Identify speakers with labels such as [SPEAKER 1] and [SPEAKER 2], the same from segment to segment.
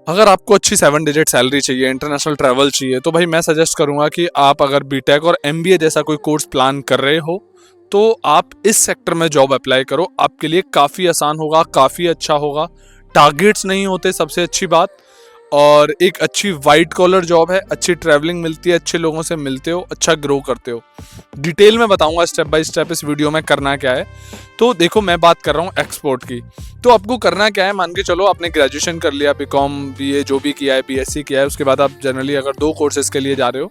[SPEAKER 1] अगर आपको अच्छी 7 डिजिट सैलरी चाहिए, इंटरनेशनल ट्रैवल चाहिए, तो भाई मैं सजेस्ट करूंगा कि आप अगर बीटेक और एमबीए जैसा कोई कोर्स प्लान कर रहे हो तो आप इस सेक्टर में जॉब अप्लाई करो। आपके लिए काफ़ी आसान होगा, काफ़ी अच्छा होगा। टारगेट्स नहीं होते, सबसे अच्छी बात। और एक अच्छी वाइट कॉलर जॉब है, अच्छी ट्रैवलिंग मिलती है, अच्छे लोगों से मिलते हो, अच्छा ग्रो करते हो। डिटेल में बताऊंगा स्टेप बाय स्टेप इस वीडियो में करना क्या है। तो देखो, मैं बात कर रहा हूँ एक्सपोर्ट की। तो आपको करना क्या है, मान के चलो आपने ग्रेजुएशन कर लिया, बीकॉम बीए जो भी किया है, बीएससी किया है, उसके बाद आप जनरली अगर 2 कोर्सेज के लिए जा रहे हो,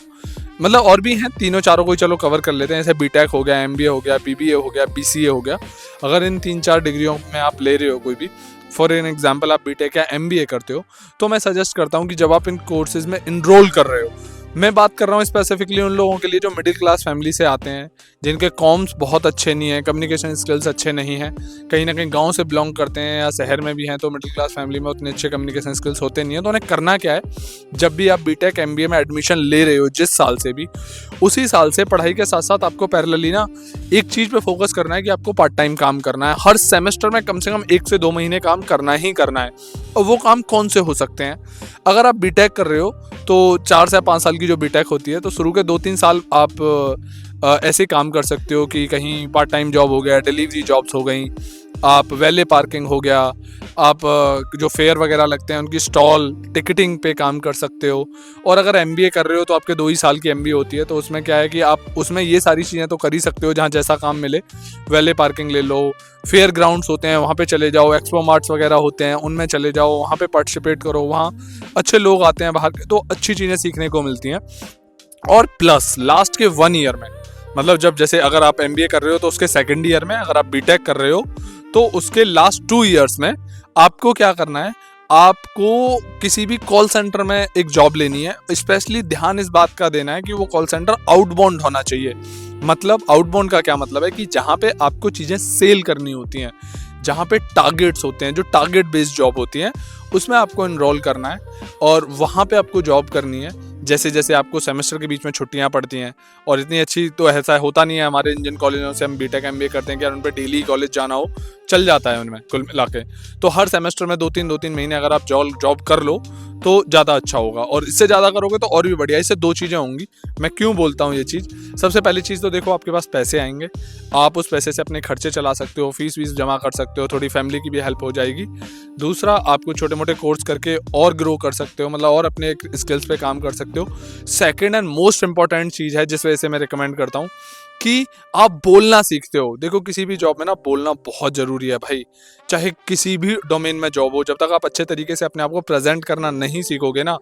[SPEAKER 1] मतलब और भी हैं, तीनों चारों को चलो कवर कर लेते हैं। जैसे बीटेक हो गया, एमबीए हो गया, बीबीए हो गया, बीसीए हो गया। अगर इन 3-4 डिग्रियों में आप ले रहे हो कोई भी, फॉर एन एग्जाम्पल आप बीटेक या एमबीए करते हो, तो मैं सजेस्ट करता हूँ कि जब आप इन कोर्सेज में इनरोल कर रहे हो, मैं बात कर रहा हूँ स्पेसिफिकली उन लोगों के लिए जो मिडिल क्लास फैमिली से आते हैं, जिनके कॉम्स बहुत अच्छे नहीं हैं, कम्युनिकेशन स्किल्स अच्छे नहीं हैं, कहीं ना कहीं गांव से बिलोंग करते हैं या शहर में भी हैं, तो मिडिल क्लास फैमिली में उतने अच्छे कम्युनिकेशन स्किल्स होते नहीं हैं। तो उन्हें करना क्या है, जब भी आप बीटेक एमबीए में एडमिशन ले रहे हो, जिस साल से भी, उसी साल से पढ़ाई के साथ साथ आपको पैरेलली ना एक चीज़ पे फोकस करना है कि आपको पार्ट टाइम काम करना है। हर सेमेस्टर में कम से कम 1 से 2 महीने काम करना ही करना है। और वो काम कौन से हो सकते हैं? अगर आप बीटेक कर रहे हो तो 4 से 5 साल की जो बीटेक होती है, तो शुरू के 2-3 साल आप ऐसे काम कर सकते हो कि कहीं पार्ट टाइम जॉब हो गया, डिलीवरी जॉब्स हो गई, आप वैले पार्किंग हो गया, आप जो फेयर वगैरह लगते हैं उनकी स्टॉल टिकटिंग पे काम कर सकते हो। और अगर एमबीए कर रहे हो तो आपके 2 ही साल की एमबीए होती है, तो उसमें क्या है कि आप उसमें ये सारी चीज़ें तो कर ही सकते हो, जहाँ जैसा काम मिले। वैले पार्किंग ले लो, फेयर ग्राउंड्स होते हैं वहाँ पे चले जाओ, एक्सपो मार्ट्स वगैरह होते हैं उनमें चले जाओ, वहाँ पे पार्टिसिपेट करो, वहाँ अच्छे लोग आते हैं बाहर के, तो अच्छी चीज़ें सीखने को मिलती हैं। और प्लस लास्ट के 1 ईयर में, मतलब जब जैसे अगर आप एमबीए कर रहे हो तो उसके सेकंड ईयर में, अगर आप बीटेक कर रहे हो तो उसके लास्ट 2 ईयर्स में आपको क्या करना है, आपको किसी भी कॉल सेंटर में एक जॉब लेनी है। स्पेशली ध्यान इस बात का देना है कि वो कॉल सेंटर आउटबाउंड होना चाहिए। मतलब आउटबाउंड का क्या मतलब है कि जहाँ पे आपको चीज़ें सेल करनी होती हैं, जहाँ पे टारगेट्स होते हैं, जो टारगेट बेस्ड जॉब होती हैं, उसमें आपको इनरोल करना है और वहाँ पे आपको जॉब करनी है। जैसे जैसे आपको सेमेस्टर के बीच में छुट्टियां पड़ती हैं, और इतनी अच्छी तो ऐसा होता नहीं है हमारे जिन कॉलेजों से हम बीटेक एमबीए करते हैं कि यार उन पर डेली कॉलेज जाना हो, चल जाता है उनमें कुल मिला के। तो हर सेमेस्टर में 2-3 महीने अगर आप जॉब कर लो तो ज़्यादा अच्छा होगा, और इससे ज़्यादा करोगे तो और भी बढ़िया। इससे 2 चीज़ें होंगी। मैं क्यों बोलता हूँ ये चीज़, सबसे पहली चीज़ तो देखो, आपके पास पैसे आएंगे, आप उस पैसे से अपने खर्चे चला सकते हो, फीस वीस जमा कर सकते हो, थोड़ी फैमिली की भी हेल्प हो जाएगी। दूसरा, आपको छोटे मोटे कोर्स करके और ग्रो कर सकते हो, मतलब और अपने स्किल्स पे काम कर सकते हो। सेकेंड एंड मोस्ट इंपॉर्टेंट चीज़ है जिस वजह से मैं रिकमेंड करता हूँ कि आप बोलना सीखते हो। देखो, किसी भी जॉब में ना बोलना बहुत ज़रूरी है भाई, चाहे किसी भी डोमेन में जॉब हो। जब तक आप अच्छे तरीके से अपने आप को प्रेजेंट करना नहीं सीखोगे ना,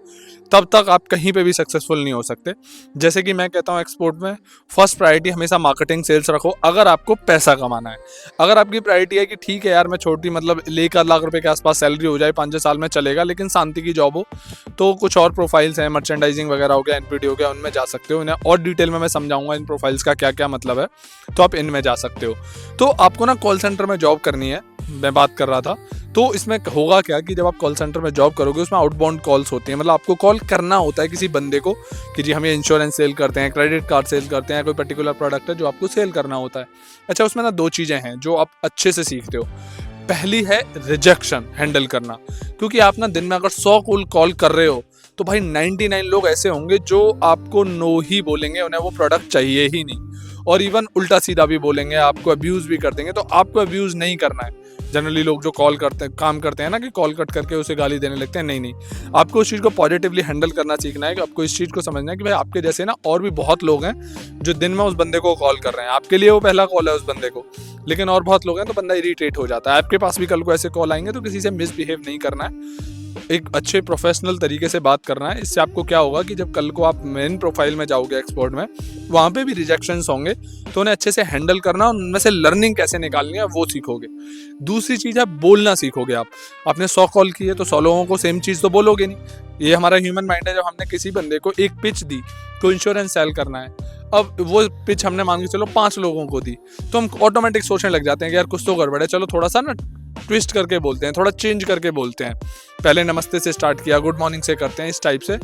[SPEAKER 1] तब तक आप कहीं पे भी सक्सेसफुल नहीं हो सकते। जैसे कि मैं कहता हूँ, एक्सपोर्ट में फर्स्ट प्रायोरिटी हमेशा मार्केटिंग सेल्स रखो अगर आपको पैसा कमाना है। अगर आपकी प्रायोरिटी है कि ठीक है यार, मैं छोटी मतलब 1 लाख रुपए के आसपास सैलरी हो जाए, 5-6 साल में चलेगा, लेकिन शांति की जॉब हो, तो कुछ और प्रोफाइल्स हैं, मर्चेंडाइजिंग वगैरह हो गया, एनपीडी हो गया, उनमें जा सकते हो। इन्हें और डिटेल में मैं समझाऊंगा इन प्रोफाइल्स का क्या क्या मतलब है, तो आप इनमें जा सकते हो। तो आपको ना कॉल सेंटर में जॉब करनी है, मैं बात कर रहा था। तो इसमें होगा क्या कि जब आप कॉल सेंटर में जॉब करोगे, उसमें आउटबाउंड कॉल्स होती हैं, मतलब आपको कॉल करना होता है किसी बंदे को कि जी हम ये इंश्योरेंस सेल करते हैं, क्रेडिट कार्ड सेल करते हैं, कोई पर्टिकुलर प्रोडक्ट है जो आपको सेल करना होता है। अच्छा, उसमें ना 2 चीज़ें हैं जो आप अच्छे से सीखते हो। पहली है रिजेक्शन हैंडल करना, क्योंकि आप ना दिन में अगर 100 कॉल कर रहे हो तो भाई 99 लोग ऐसे होंगे जो आपको नो ही बोलेंगे, उन्हें वो प्रोडक्ट चाहिए ही नहीं, और इवन उल्टा सीधा भी बोलेंगे, आपको अब्यूज़ भी कर देंगे। तो आपको अब्यूज़ नहीं करना है। जनरली लोग जो कॉल करते हैं, काम करते हैं ना कि कॉल कट करके उसे गाली देने लगते हैं, नहीं नहीं, आपको उस चीज़ को पॉजिटिवली हैंडल करना सीखना है। कि आपको इस चीज़ को समझना है कि भाई आपके जैसे ना और भी बहुत लोग हैं जो दिन में उस बंदे को कॉल कर रहे हैं, आपके लिए वो पहला कॉल है उस बंदे को, लेकिन और बहुत लोग हैं तो बंदा इरिटेट हो जाता है। आपके पास भी कल को ऐसे कॉल आएंगे तो किसी से मिसबिहेव नहीं करना है, एक अच्छे प्रोफेशनल तरीके से बात करना है। इससे आपको क्या होगा कि जब कल को आप मेन प्रोफाइल में जाओगे एक्सपोर्ट में, वहाँ पे भी रिजेक्शंस होंगे, तो उन्हें अच्छे से हैंडल करना और उनमें से लर्निंग कैसे निकालनी है वो सीखोगे। दूसरी चीज़ है बोलना सीखोगे। आप आपने 100 कॉल किए तो 100 लोगों को सेम चीज़ तो बोलोगे नहीं। ये हमारा ह्यूमन माइंड है। जब हमने किसी बंदे को एक पिच दी तो इंश्योरेंस सेल करना है, अब वो पिच हमने मान के चलो 5 लोगों को दी, तो हम ऑटोमेटिक सोचने लग जाते हैं कि यार कुछ तो गड़बड़ है, चलो थोड़ा सा ना ट्विस्ट करके बोलते हैं, थोड़ा चेंज करके बोलते हैं। पहले नमस्ते से स्टार्ट किया, गुड मॉर्निंग से करते हैं, इस टाइप से।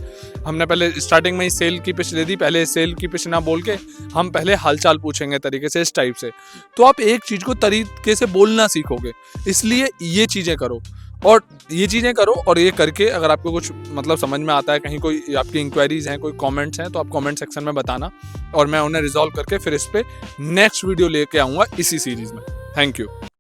[SPEAKER 1] हमने पहले स्टार्टिंग में ही सेल की पिच दे दी, पहले सेल की पिच ना बोल के हम पहले हालचाल पूछेंगे तरीके से, इस टाइप से। तो आप एक चीज़ को तरीके से बोलना सीखोगे, इसलिए ये चीज़ें करो। और ये चीज़ें करो, और ये करके अगर आपको कुछ मतलब समझ में आता है, कहीं कोई आपकी इंक्वायरीज हैं, कोई कमेंट्स हैं, तो आप कमेंट सेक्शन में बताना और मैं उन्हें रिजॉल्व करके फिर इस पे नेक्स्ट वीडियो लेके आऊँगा इसी सीरीज़ में। Thank you.